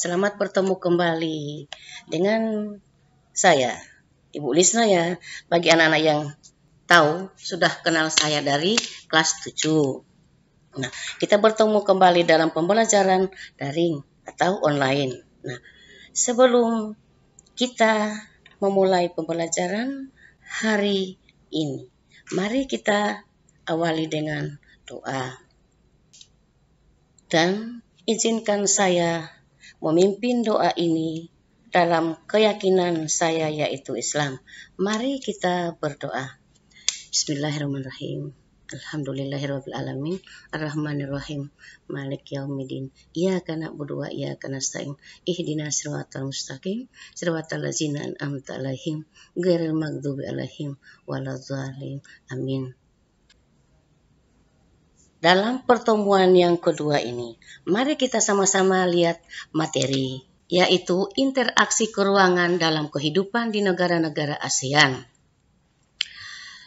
Selamat bertemu kembali dengan saya, Ibu Lisna ya. Bagi anak-anak yang tahu, sudah kenal saya dari kelas 7. Nah, kita bertemu kembali dalam pembelajaran daring atau online. Nah, sebelum kita memulai pembelajaran hari ini, mari kita awali dengan doa. Dan izinkan saya memimpin doa ini dalam keyakinan saya yaitu Islam. Mari kita berdoa. Bismillahirrahmanirrahim. Alhamdulillahirabbil alamin, arrahmanirrahim, maliki yaumiddin. Iyyaka na'budu wa iyyaka nasta'in. Ihdinas siratal mustaqim, siratal ladzina an'amta 'alaihim, ghairil maghdubi 'alaihim waladhdallin. Amin. Dalam pertemuan yang kedua ini, mari kita sama-sama lihat materi, yaitu interaksi keuangan dalam kehidupan di negara-negara ASEAN.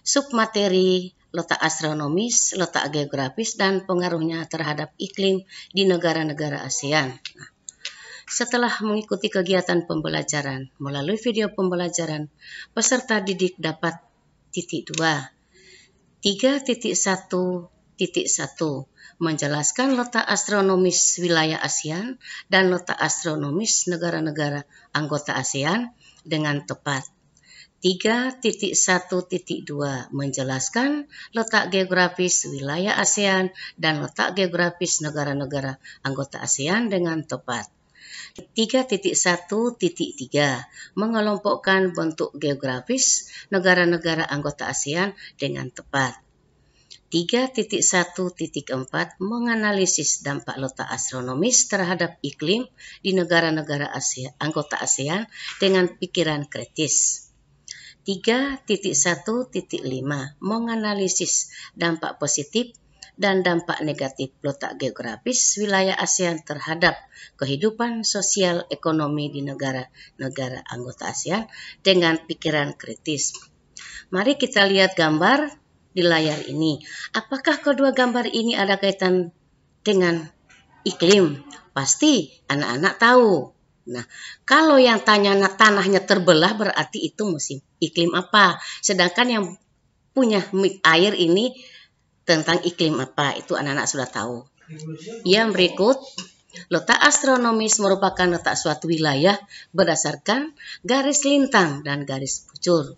Submateri, letak astronomis, letak geografis, dan pengaruhnya terhadap iklim di negara-negara ASEAN. Nah, setelah mengikuti kegiatan pembelajaran melalui video pembelajaran, peserta didik dapat titik 2, 3.1.1 menjelaskan letak astronomis wilayah ASEAN dan letak astronomis negara-negara anggota ASEAN dengan tepat. 3.1.2 menjelaskan letak geografis wilayah ASEAN dan letak geografis negara-negara anggota ASEAN dengan tepat. 3.1.3 mengelompokkan bentuk geografis negara-negara anggota ASEAN dengan tepat. 3.1.4 menganalisis dampak letak astronomis terhadap iklim di negara-negara anggota ASEAN dengan pikiran kritis. 3.1.5 menganalisis dampak positif dan dampak negatif letak geografis wilayah ASEAN terhadap kehidupan sosial ekonomi di negara-negara anggota ASEAN dengan pikiran kritis. Mari kita lihat gambar di layar ini. Apakah kedua gambar ini ada kaitan dengan iklim? Pasti anak-anak tahu. Nah, kalau yang tanya tanahnya terbelah berarti itu musim iklim apa? Sedangkan yang punya air ini tentang iklim apa? Itu anak-anak sudah tahu. Yang berikut, letak astronomis merupakan letak suatu wilayah berdasarkan garis lintang dan garis bujur.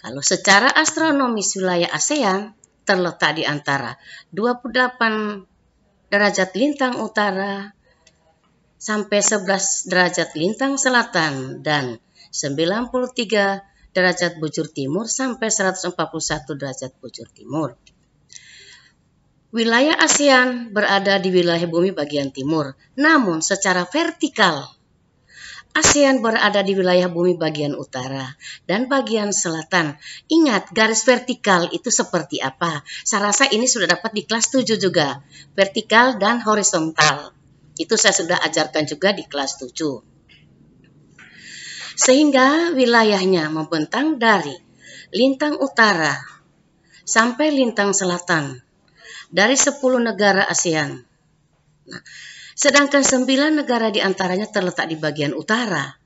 Kalau secara astronomis wilayah ASEAN terletak di antara 28 derajat lintang utara sampai 11 derajat lintang selatan dan 93 derajat bujur timur sampai 141 derajat bujur timur. Wilayah ASEAN berada di wilayah bumi bagian timur, namun secara vertikal ASEAN berada di wilayah bumi bagian utara dan bagian selatan. Ingat, garis vertikal itu seperti apa? Saya rasa ini sudah dapat di kelas 7 juga. Vertikal dan horizontal. Itu saya sudah ajarkan juga di kelas 7. Sehingga wilayahnya membentang dari lintang utara sampai lintang selatan dari 10 negara ASEAN. Nah, sedangkan 9 negara diantaranya terletak di bagian utara.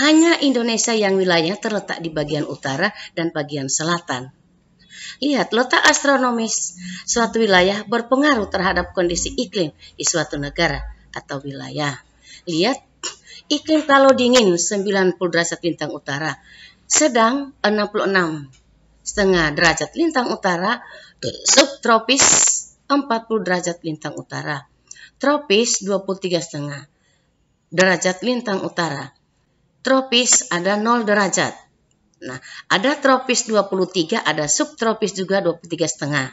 Hanya Indonesia yang wilayahnya terletak di bagian utara dan bagian selatan. Lihat, letak astronomis suatu wilayah berpengaruh terhadap kondisi iklim di suatu negara atau wilayah. Lihat, iklim kalau dingin 90 derajat lintang utara, sedang 66,5 derajat lintang utara, subtropis 40 derajat lintang utara. Tropis 23,5 derajat lintang utara. Tropis ada 0 derajat. Nah, ada tropis 23, ada subtropis juga 23,5.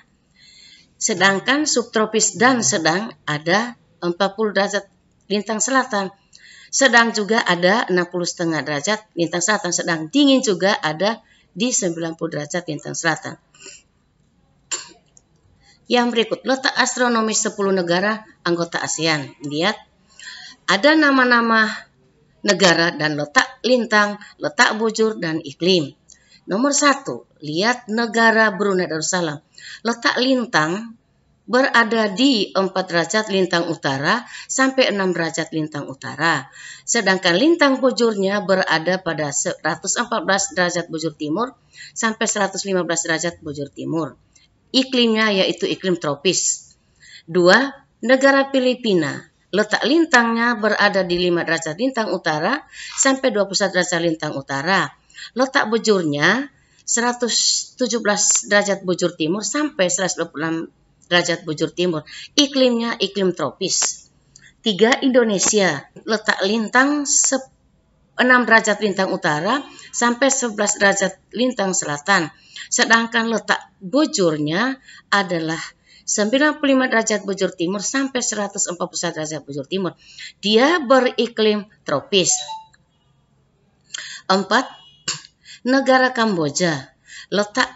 Sedangkan subtropis dan sedang ada 40 derajat lintang selatan. Sedang juga ada 60,5 derajat lintang selatan. Sedang dingin juga ada di 90 derajat lintang selatan. Yang berikut, letak astronomis 10 negara anggota ASEAN. Lihat, ada nama-nama negara dan letak lintang, letak bujur, dan iklim. Nomor 1, lihat negara Brunei Darussalam. Letak lintang berada di 4 derajat lintang utara sampai 6 derajat lintang utara. Sedangkan lintang bujurnya berada pada 114 derajat bujur timur sampai 115 derajat bujur timur. Iklimnya yaitu iklim tropis. 2. Negara Filipina. Letak lintangnya berada di 5 derajat lintang utara sampai 21 derajat lintang utara. Letak bujurnya 117 derajat bujur timur sampai 126 derajat bujur timur. Iklimnya iklim tropis. 3. Indonesia. Letak lintang 6 derajat lintang utara sampai 11 derajat lintang selatan. Sedangkan letak bujurnya adalah 95 derajat bujur timur sampai 141 derajat bujur timur. Dia beriklim tropis. 4. Negara Kamboja. Letak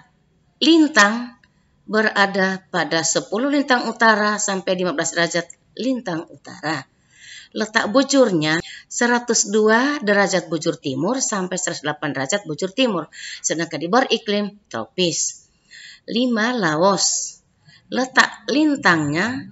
lintang berada pada 10 lintang utara sampai 15 derajat lintang utara. Letak bujurnya 102 derajat bujur timur sampai 108 derajat bujur timur. Sedangkan di beriklim tropis. 5. Laos. Letak lintangnya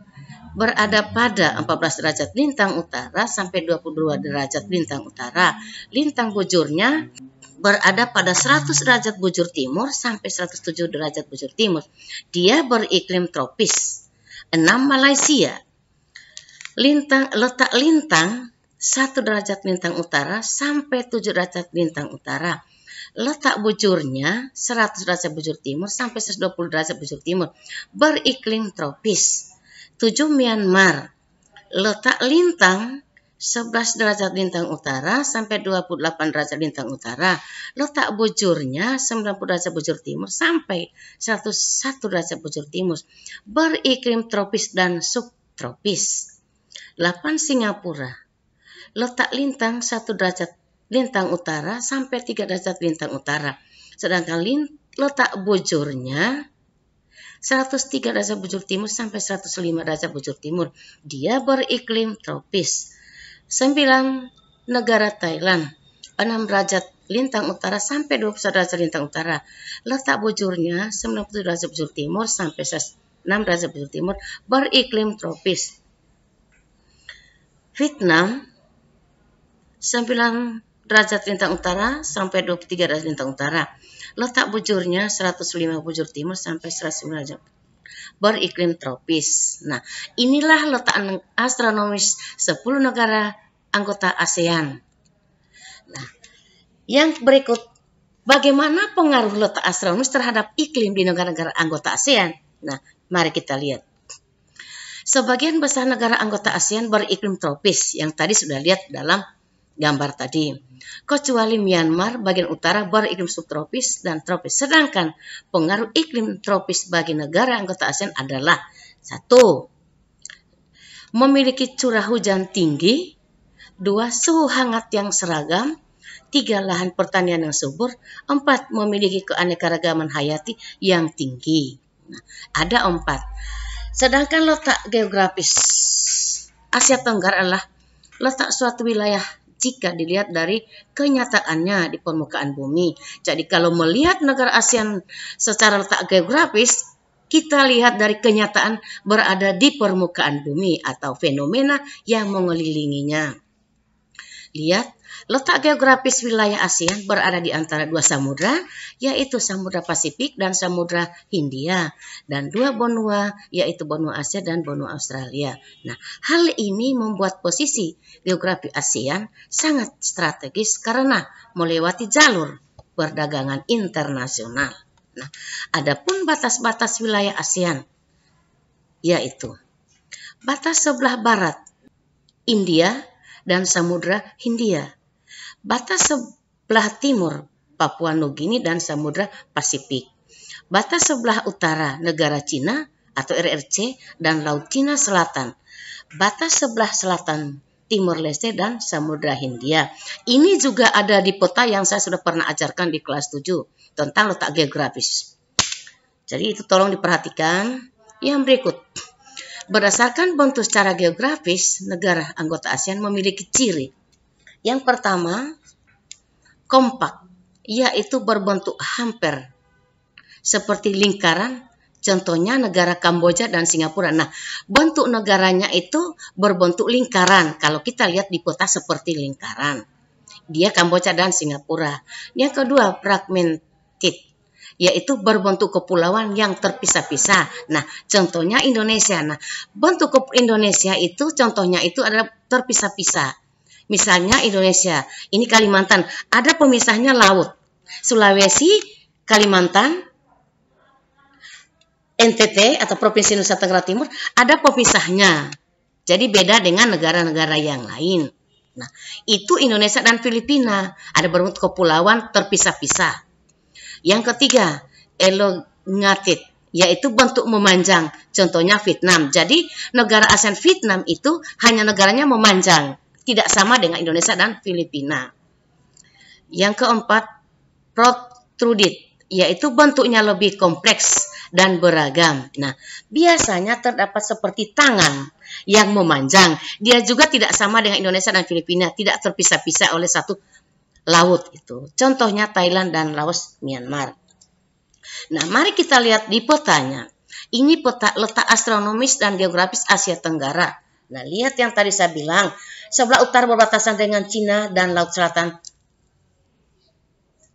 berada pada 14 derajat lintang utara sampai 22 derajat lintang utara. Lintang bujurnya berada pada 100 derajat bujur timur sampai 107 derajat bujur timur. Dia beriklim tropis. 6. Malaysia. Letak lintang 1 derajat lintang utara sampai 7 derajat lintang utara. Letak bujurnya 100 derajat bujur timur sampai 120 derajat bujur timur. Beriklim tropis. 7. Myanmar. Letak lintang 11 derajat lintang utara sampai 28 derajat lintang utara. Letak bujurnya 90 derajat bujur timur sampai 101 derajat bujur timur. Beriklim tropis dan subtropis. 8. Singapura. Letak lintang 1 derajat lintang utara sampai 3 derajat lintang utara. Sedangkan letak bujurnya 103 derajat bujur timur sampai 105 derajat bujur timur. Dia beriklim tropis. 9. Negara Thailand. 6 derajat lintang utara sampai 21 derajat lintang utara. Letak bujurnya 97 derajat bujur timur sampai 6 derajat bujur timur. Beriklim tropis. Vietnam. 9 derajat lintang utara sampai 23 derajat lintang utara. Letak bujurnya 105 bujur timur sampai 109 derajat. Beriklim tropis. Nah, inilah letak astronomis 10 negara anggota ASEAN. Nah, yang berikut, bagaimana pengaruh letak astronomis terhadap iklim di negara-negara anggota ASEAN? Nah, mari kita lihat. Sebagian besar negara anggota ASEAN beriklim tropis, yang tadi sudah lihat dalam gambar tadi. Kecuali Myanmar bagian utara beriklim subtropis dan tropis. Sedangkan pengaruh iklim tropis bagi negara anggota ASEAN adalah 1. Memiliki curah hujan tinggi. 2. Suhu hangat yang seragam. 3. Lahan pertanian yang subur. 4. Memiliki keanekaragaman hayati yang tinggi. Nah, ada 4. Sedangkan letak geografis Asia Tenggara adalah letak suatu wilayah jika dilihat dari kenyataannya di permukaan bumi. Jadi kalau melihat negara ASEAN secara letak geografis, kita lihat dari kenyataan berada di permukaan bumi atau fenomena yang mengelilinginya. Lihat, letak geografis wilayah ASEAN berada di antara 2 samudra, yaitu Samudra Pasifik dan Samudra Hindia, dan 2 benua, yaitu benua Asia dan benua Australia. Nah, hal ini membuat posisi geografi ASEAN sangat strategis karena melewati jalur perdagangan internasional. Nah, adapun batas-batas wilayah ASEAN, yaitu batas sebelah barat India dan Samudra Hindia, batas sebelah timur Papua Nugini dan Samudra Pasifik, batas sebelah utara negara Cina atau RRC dan Laut Cina Selatan, batas sebelah selatan Timur Leste dan Samudra Hindia. Ini juga ada di peta yang saya sudah pernah ajarkan di kelas 7 tentang letak geografis. Jadi itu tolong diperhatikan. Yang berikut. Berdasarkan bentuk secara geografis, negara anggota ASEAN memiliki ciri. Yang pertama, kompak, yaitu berbentuk hampir seperti lingkaran Contohnya negara Kamboja dan Singapura. Nah, bentuk negaranya itu berbentuk lingkaran. Kalau kita lihat di peta seperti lingkaran. Dia Kamboja dan Singapura. Yang kedua, fragmented, yaitu berbentuk kepulauan yang terpisah-pisah. Nah, contohnya Indonesia. Nah, bentuk Indonesia itu contohnya itu adalah terpisah-pisah. Misalnya Indonesia, ini Kalimantan, ada pemisahnya laut. Sulawesi, Kalimantan, NTT atau Provinsi Nusa Tenggara Timur ada pemisahnya. Jadi beda dengan negara-negara yang lain. Nah, itu Indonesia dan Filipina ada berbentuk kepulauan terpisah-pisah. Yang ketiga, elongated, yaitu bentuk memanjang. Contohnya Vietnam. Jadi negara ASEAN Vietnam itu hanya negaranya memanjang, tidak sama dengan Indonesia dan Filipina. Yang keempat, protruded, yaitu bentuknya lebih kompleks dan beragam. Nah, biasanya terdapat seperti tangan yang memanjang. Dia juga tidak sama dengan Indonesia dan Filipina, tidak terpisah-pisah oleh satu laut itu. Contohnya Thailand dan Laos, Myanmar. Nah, mari kita lihat di petanya. Ini peta letak astronomis dan geografis Asia Tenggara. Nah, lihat yang tadi saya bilang, sebelah utara berbatasan dengan Cina dan Laut Selatan.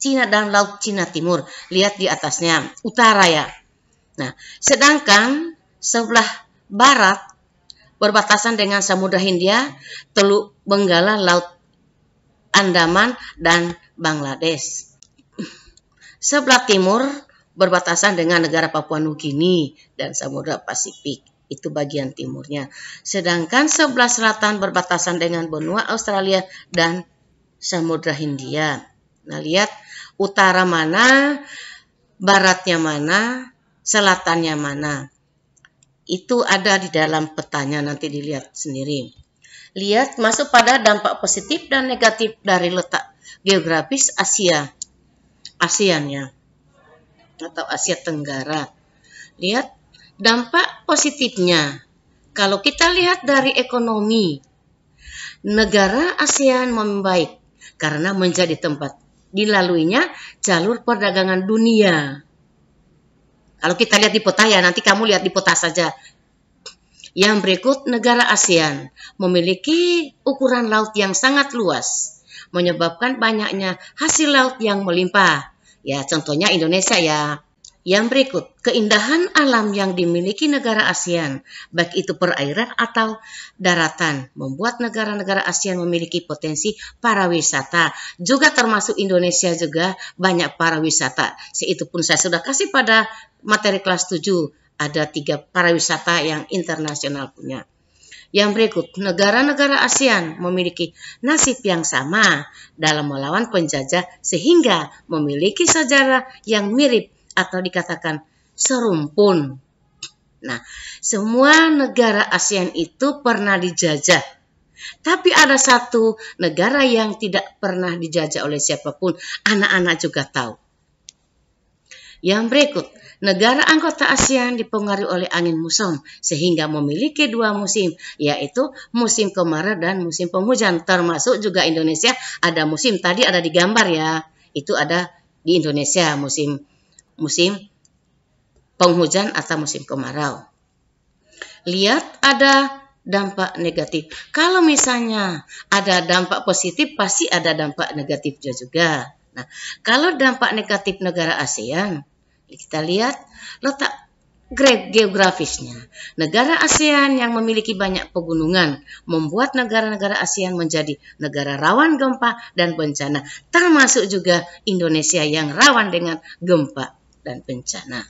Cina dan Laut Cina Timur. Lihat di atasnya, utara ya. Nah, sedangkan sebelah barat berbatasan dengan Samudra Hindia, Teluk Benggala, Laut Andaman, dan Bangladesh. Sebelah timur berbatasan dengan negara Papua Nugini dan Samudra Pasifik. Itu bagian timurnya. Sedangkan sebelah selatan berbatasan dengan benua Australia dan Samudra Hindia. Nah, lihat utara mana, baratnya mana, selatannya mana. Itu ada di dalam petanya, nanti dilihat sendiri. Lihat masuk pada dampak positif dan negatif dari letak geografis ASEAN ya, atau Asia Tenggara. Lihat dampak positifnya. Kalau kita lihat dari ekonomi, negara ASEAN membaik karena menjadi tempat dilaluinya jalur perdagangan dunia. Kalau kita lihat di peta ya, nanti kamu lihat di peta saja. Yang berikut, negara ASEAN memiliki ukuran laut yang sangat luas, menyebabkan banyaknya hasil laut yang melimpah. Ya, contohnya Indonesia ya. Yang berikut, keindahan alam yang dimiliki negara ASEAN, baik itu perairan atau daratan, membuat negara-negara ASEAN memiliki potensi pariwisata. Juga termasuk Indonesia juga banyak pariwisata. Itu pun saya sudah kasih pada materi kelas 7, ada 3 pariwisata yang internasional punya. Yang berikut, negara-negara ASEAN memiliki nasib yang sama dalam melawan penjajah sehingga memiliki sejarah yang mirip atau dikatakan serumpun. Nah, semua negara ASEAN itu pernah dijajah. Tapi ada satu negara yang tidak pernah dijajah oleh siapapun. Anak-anak juga tahu. Yang berikut, negara anggota ASEAN dipengaruhi oleh angin muson sehingga memiliki 2 musim, yaitu musim kemarau dan musim penghujan. Termasuk juga Indonesia ada musim, tadi ada di gambar ya. Itu ada di Indonesia musim penghujan atau musim kemarau. Lihat ada dampak negatif. Kalau misalnya ada dampak positif, pasti ada dampak negatifnya juga. Nah, kalau dampak negatif negara ASEAN, kita lihat letak geografisnya. Negara ASEAN yang memiliki banyak pegunungan membuat negara-negara ASEAN menjadi negara rawan gempa dan bencana, termasuk juga Indonesia yang rawan dengan gempa dan bencana.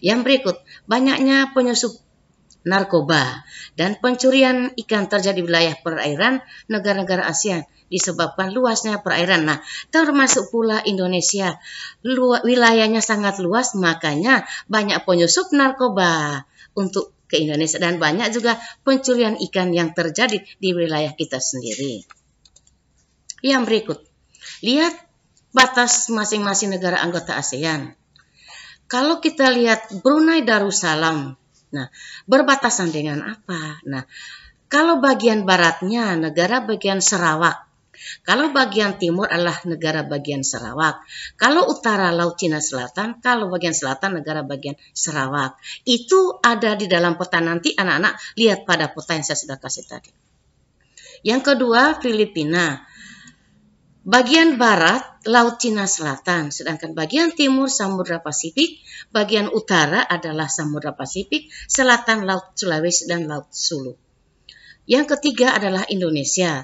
Yang berikut, banyaknya penyusup narkoba dan pencurian ikan terjadi di wilayah perairan negara-negara ASEAN disebabkan luasnya perairan. Nah, termasuk pula Indonesia. Wilayahnya sangat luas, makanya banyak penyusup narkoba untuk ke Indonesia dan banyak juga pencurian ikan yang terjadi di wilayah kita sendiri. Yang berikut, lihat batas masing-masing negara anggota ASEAN. Kalau kita lihat Brunei Darussalam, nah, berbatasan dengan apa? Nah, kalau bagian baratnya negara bagian Sarawak, Kalau bagian timur adalah negara bagian Sarawak. Kalau utara Laut Cina Selatan, kalau bagian selatan negara bagian Sarawak. Itu ada di dalam peta, nanti anak-anak lihat pada peta yang saya sudah kasih tadi. Yang kedua, Filipina. Bagian barat Laut Cina Selatan, sedangkan bagian timur Samudra Pasifik, bagian utara adalah Samudra Pasifik, selatan Laut Sulawesi dan Laut Sulu. Yang ketiga adalah Indonesia.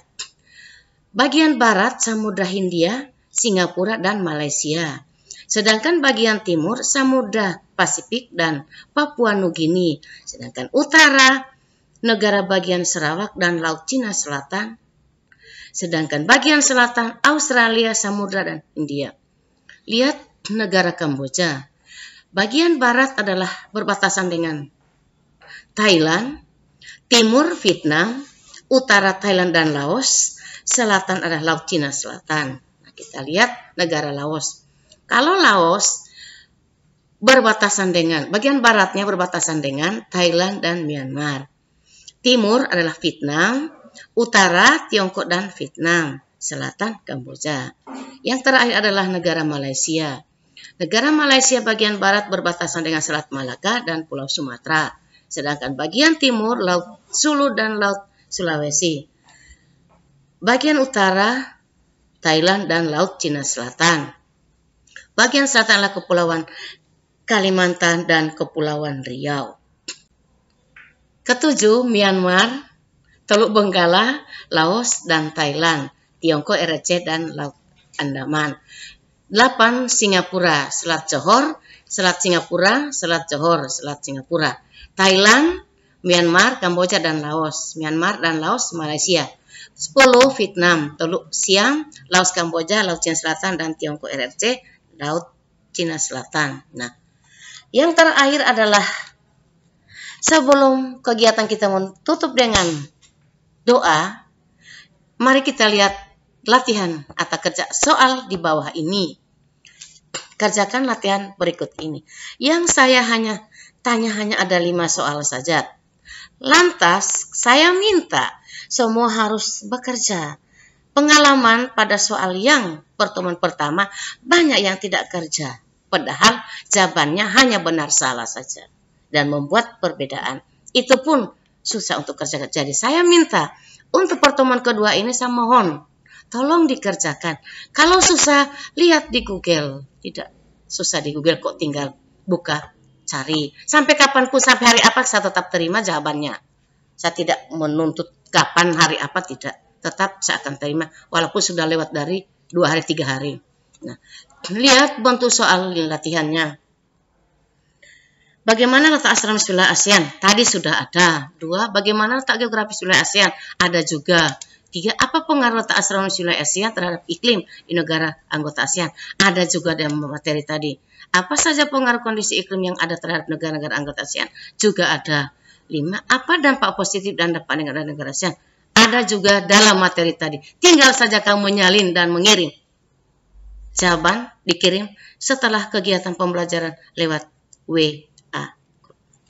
Bagian barat Samudra Hindia, Singapura dan Malaysia. Sedangkan bagian timur Samudra Pasifik dan Papua Nugini. Sedangkan utara negara bagian Sarawak dan Laut Cina Selatan. Sedangkan bagian selatan Australia, Samudra dan India. Lihat negara Kamboja. Bagian barat adalah berbatasan dengan Thailand, timur Vietnam, utara Thailand dan Laos, selatan adalah Laut Cina Selatan. Nah, kita lihat negara Laos. Kalau Laos berbatasan dengan, bagian baratnya berbatasan dengan Thailand dan Myanmar. Timur adalah Vietnam, utara Tiongkok dan Vietnam, selatan Kamboja. Yang terakhir adalah negara Malaysia. Negara Malaysia bagian barat berbatasan dengan Selat Malaka dan Pulau Sumatera. Sedangkan bagian timur Laut Sulu dan Laut Sulawesi. Bagian utara Thailand dan Laut Cina Selatan. Bagian selatan adalah Kepulauan Kalimantan dan Kepulauan Riau. Ketujuh, Myanmar, Teluk Benggala, Laos dan Thailand, Tiongkok, RRC dan Laut Andaman. 8, Singapura, Selat Johor, Selat Singapura, Selat Johor, Selat Singapura. Thailand, Myanmar, Kamboja dan Laos. Myanmar dan Laos, Malaysia. 10, Vietnam, Teluk Siam, Laos Kamboja, Laut Cina Selatan dan Tiongkok, RRC, Laut Cina Selatan. Nah, yang terakhir adalah sebelum kegiatan kita menutup dengan doa, mari kita lihat latihan atau kerja soal di bawah ini. Kerjakan latihan berikut ini. Yang saya hanya ada 5 soal saja. Lantas saya minta semua harus bekerja. Pengalaman pada soal yang pertemuan pertama banyak yang tidak kerja. Padahal jawabannya hanya benar salah saja. Dan membuat perbedaan. Itu pun susah untuk kerjakan. Jadi saya minta untuk pertemuan kedua ini saya mohon tolong dikerjakan. Kalau susah lihat di Google. Tidak susah di Google kok, tinggal buka cari. Sampai kapanpun, sampai hari apa saya tetap terima jawabannya. Saya tidak menuntut kapan hari apa, tidak. Tetap saya akan terima walaupun sudah lewat dari 2 hari 3 hari. Nah, lihat bentuk soal latihannya. Bagaimana letak astronomis wilayah ASEAN? Tadi sudah ada. 2. Bagaimana letak geografis wilayah ASEAN? Ada juga. 3. Apa pengaruh letak astronomis wilayah ASEAN terhadap iklim di negara anggota ASEAN? Ada juga dalam materi tadi. Apa saja pengaruh kondisi iklim yang ada terhadap negara-negara anggota ASEAN? Juga ada. 5. Apa dampak positif dan dampak negatif negara ASEAN? Ada juga dalam materi tadi. Tinggal saja kamu menyalin dan mengirim. Jawaban dikirim setelah kegiatan pembelajaran lewat WA.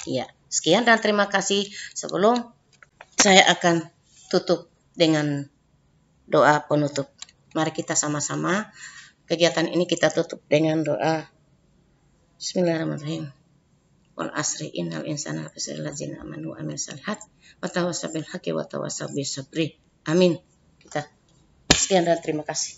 Ya, sekian dan terima kasih. Sebelum saya akan tutup dengan doa penutup. Mari kita sama-sama kegiatan ini kita tutup dengan doa. Bismillahirrahmanirrahim. Wal asri innal insana lafi khusr ladzina amanu wa amilus shalihat wa tawassaw bil haqqi wa tawassaw bis sabri. Amin. Kita sekian dan terima kasih.